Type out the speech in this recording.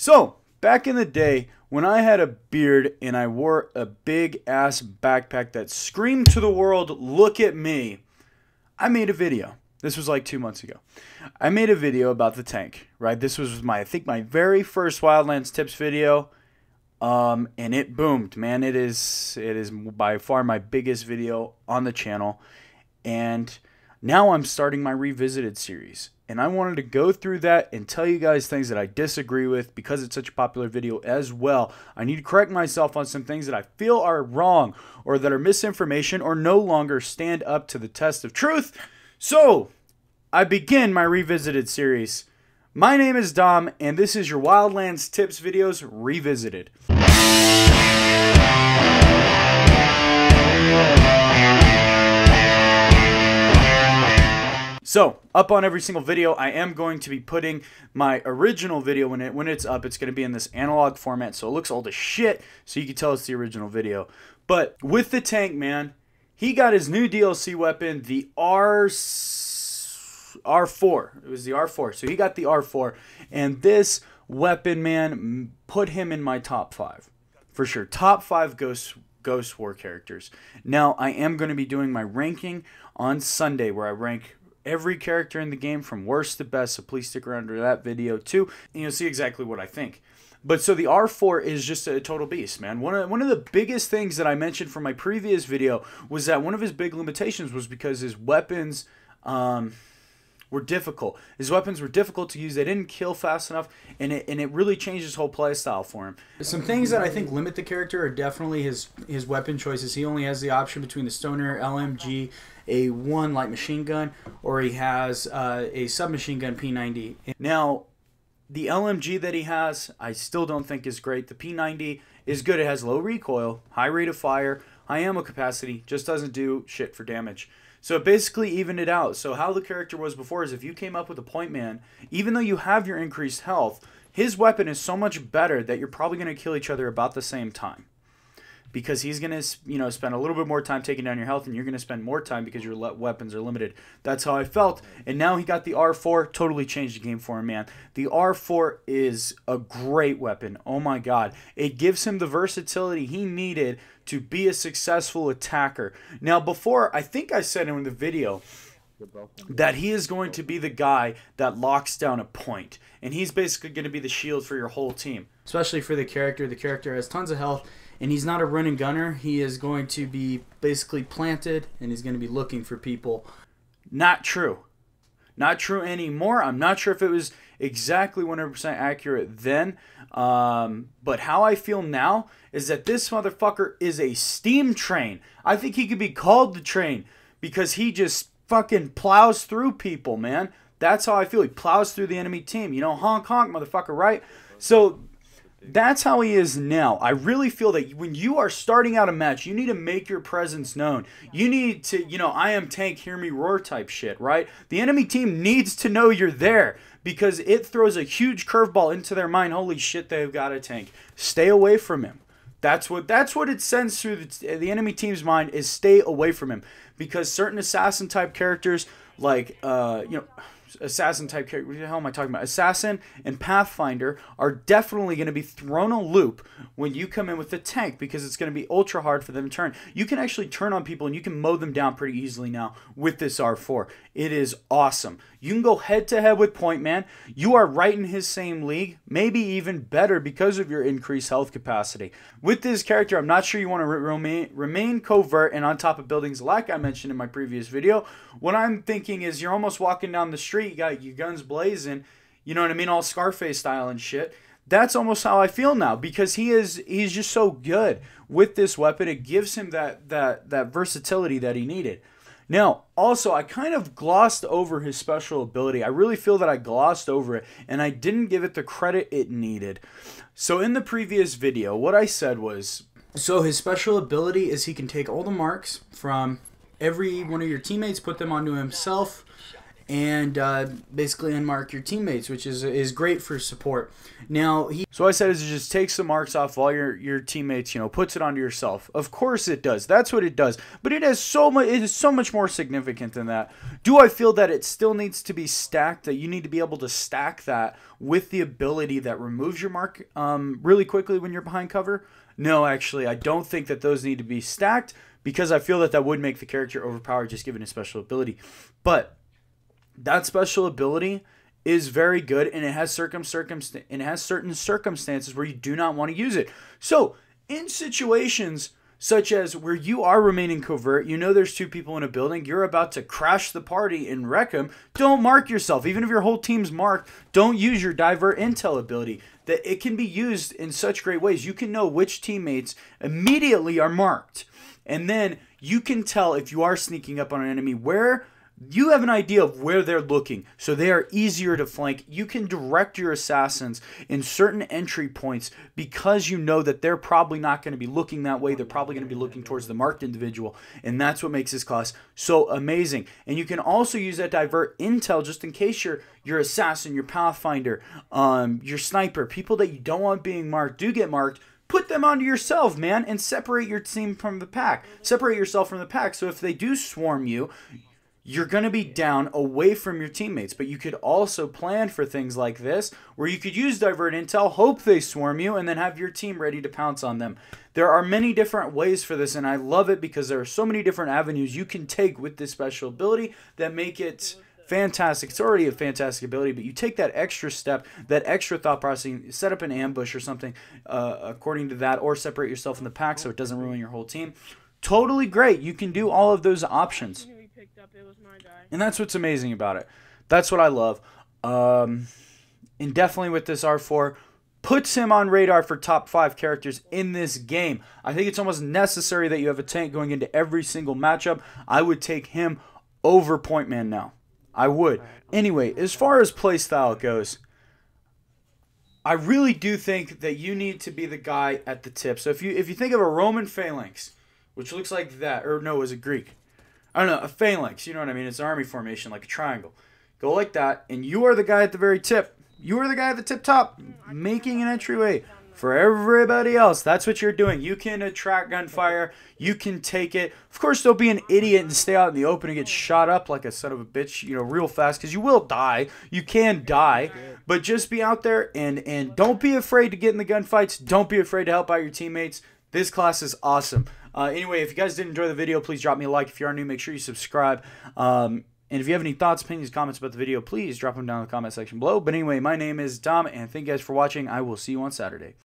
So, back in the day, when I had a beard and I wore a big-ass backpack that screamed to the world, "Look at me," I made a video. This was like 2 months ago. I made a video about the tank, right? This was I think my very first Wildlands tips video, and it boomed, man. It is by far my biggest video on the channel, and now I'm starting my Revisited series. And I wanted to go through that and tell you guys things that I disagree with because it's such a popular video as well. I need to correct myself on some things that I feel are wrong or that are misinformation or no longer stand up to the test of truth. So, I begin my Revisited series. My name is Dom, and this is your Wildlands Tips videos Revisited. So, up on every single video, I am going to be putting my original video when it's up. It's going to be in this analog format, so it looks old as shit, so you can tell it's the original video. But with the tank, man, he got his new DLC weapon, the R4. It was the R4, so he got the R4, and this weapon, man, put him in my top 5. For sure, top 5 Ghost War characters. Now, I am going to be doing my ranking on Sunday, where I rank every character in the game from worst to best, so please stick around to that video too, and you'll see exactly what I think. But so the R4 is just a total beast, man. One of the biggest things that I mentioned from my previous video was that one of his big limitations was because his weapons were difficult. His weapons were difficult to use. They didn't kill fast enough, and it really changed his whole playstyle for him. Some things that I think limit the character are definitely his weapon choices. He only has the option between the Stoner, LMG, a 1 light machine gun, or he has a submachine gun P90. Now, the LMG that he has, I still don't think is great. The P90 is good. It has low recoil, high rate of fire, high ammo capacity, just doesn't do shit for damage. So it basically evened it out. So how the character was before is if you came up with a point man, even though you have your increased health, his weapon is so much better that you're probably going to kill each other about the same time. Because he's going to, spend a little bit more time taking down your health, and you're going to spend more time because your weapons are limited. That's how I felt. And now he got the R4, totally changed the game for him, man. The R4 is a great weapon. Oh my god. It gives him the versatility he needed to be a successful attacker. Now, before, I think I said in the video that he is going to be the guy that locks down a point. And he's basically going to be the shield for your whole team. Especially for the character. The character has tons of health. And he's not a running gunner. He is going to be basically planted, and he's going to be looking for people. Not true. Not true anymore. I'm not sure if it was exactly 100% accurate then. But how I feel now is that this motherfucker is a steam train. I think he could be called the train because he just fucking plows through people, man. That's how I feel. He plows through the enemy team. You know, honk, honk, motherfucker, right? So that's how he is now. I really feel that when you are starting out a match, you need to make your presence known. You need to, I am tank, hear me roar type shit, right? The enemy team needs to know you're there because it throws a huge curveball into their mind. Holy shit, they've got a tank. Stay away from him. That's what it sends through the enemy team's mind is stay away from him because certain assassin type characters like, assassin type character, what the hell am I talking about? Assassin and Pathfinder are definitely going to be thrown a loop when you come in with the tank because it's going to be ultra hard for them to turn. You can actually turn on people and you can mow them down pretty easily now with this R4. It is awesome. You can go head to head with Point Man. You are right in his same league, maybe even better because of your increased health capacity. With this character, I'm not sure you want to remain covert and on top of buildings like I mentioned in my previous video. What I'm thinking is you're almost walking down the street, you got your guns blazing, you know what I mean, all Scarface style and shit. That's almost how I feel now because he's just so good with this weapon. It gives him that versatility that he needed. Now, also, I kind of glossed over his special ability. I really feel that I glossed over it, and I didn't give it the credit it needed. So in the previous video, what I said was, so his special ability is he can take all the marks from every one of your teammates, put them onto himself, and basically unmark your teammates, which is great for support. Now, so I said is it just takes the marks off while your teammates, you know, puts it onto yourself. Of course it does. That's what it does. But it has so much. It is so much more significant than that. Do I feel that it still needs to be stacked? That you need to be able to stack that with the ability that removes your mark really quickly when you're behind cover? No, actually, I don't think that those need to be stacked, because I feel that would make the character overpowered just given his special ability. But that special ability is very good, and it has certain circumstances where you do not want to use it. So in situations such as where you are remaining covert, you know there's 2 people in a building, you're about to crash the party and wreck them, don't mark yourself. Even if your whole team's marked, don't use your divert intel ability. That it can be used in such great ways. You can know which teammates immediately are marked, and then you can tell if you are sneaking up on an enemy where you have an idea of where they're looking, so they are easier to flank. You can direct your assassins in certain entry points because you know that they're probably not going to be looking that way. They're probably going to be looking towards the marked individual, and that's what makes this class so amazing. And you can also use that divert intel just in case your assassin, your pathfinder, your sniper, people that you don't want being marked do get marked. Put them onto yourself, man, and separate your team from the pack. Separate yourself from the pack, so if they do swarm you, you're going to be down away from your teammates. But you could also plan for things like this, where you could use divert intel, hope they swarm you, and then have your team ready to pounce on them. There are many different ways for this, and I love it because there are so many different avenues you can take with this special ability that make it fantastic. It's already a fantastic ability, but you take that extra step, that extra thought processing, set up an ambush or something according to that, or separate yourself from the pack so it doesn't ruin your whole team. Totally great. You can do all of those options. And that's what's amazing about it. That's what I love. And definitely with this R4, puts him on radar for top 5 characters in this game. I think it's almost necessary that you have a tank going into every single matchup. I would take him over Point Man now. I would. Anyway, as far as playstyle goes, I really do think that you need to be the guy at the tip. So if you think of a Roman phalanx, which looks like that, or no, it was a Greek. I don't know, a phalanx, you know what I mean? It's an army formation, like a triangle. Go like that, and you are the guy at the very tip. You are the guy at the tip top, making an entryway for everybody else. That's what you're doing. You can attract gunfire. You can take it. Of course, don't be an idiot and stay out in the open and get shot up like a son of a bitch, you know, real fast, because you will die. You can die, but just be out there and don't be afraid to get in the gunfights. Don't be afraid to help out your teammates. This class is awesome. Anyway, if you guys did enjoy the video, please drop me a like. If you are new, make sure you subscribe. And if you have any thoughts, opinions, comments about the video, please drop them down in the comment section below. But anyway, my name is Dom, and thank you guys for watching. I will see you on Saturday.